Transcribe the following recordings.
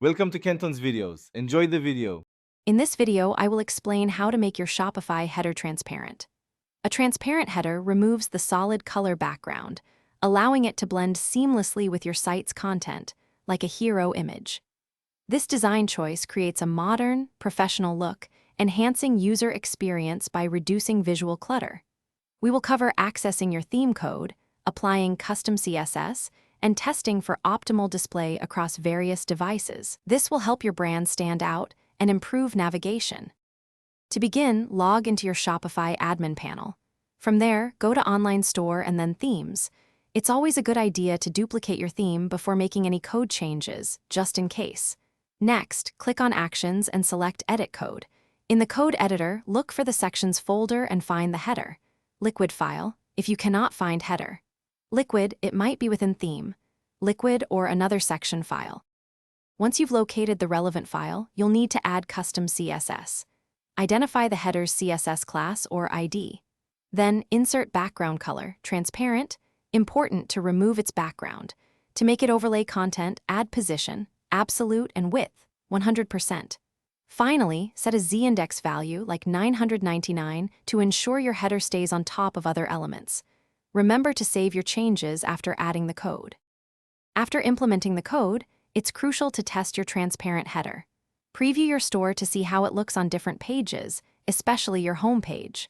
Welcome to Kenton's videos. Enjoy the video. In this video, I will explain how to make your Shopify header transparent. A transparent header removes the solid color background, allowing it to blend seamlessly with your site's content, like a hero image. This design choice creates a modern, professional look, enhancing user experience by reducing visual clutter. We will cover accessing your theme code, applying custom CSS, and testing for optimal display across various devices. This will help your brand stand out and improve navigation. To begin, log into your Shopify admin panel. From there, go to Online Store and then Themes. It's always a good idea to duplicate your theme before making any code changes, just in case. Next, click on Actions and select Edit Code. In the code editor, look for the sections folder and find the header. Liquid file, if you cannot find header. Liquid, it might be within theme. Liquid or another section file. Once you've located the relevant file, you'll need to add custom CSS. Identify the header's CSS class or ID. Then insert background color, transparent, important to remove its background. To make it overlay content, add position, absolute and width, 100%. Finally, set a z-index value like 999 to ensure your header stays on top of other elements. Remember to save your changes after adding the code. After implementing the code, it's crucial to test your transparent header. Preview your store to see how it looks on different pages, especially your home page.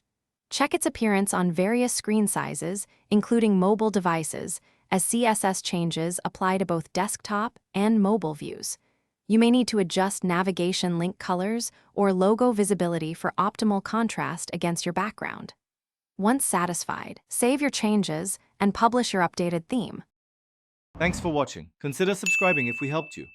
Check its appearance on various screen sizes, including mobile devices, as CSS changes apply to both desktop and mobile views. You may need to adjust navigation link colors or logo visibility for optimal contrast against your background. Once satisfied, save your changes and publish your updated theme. Thanks for watching. Consider subscribing if we helped you.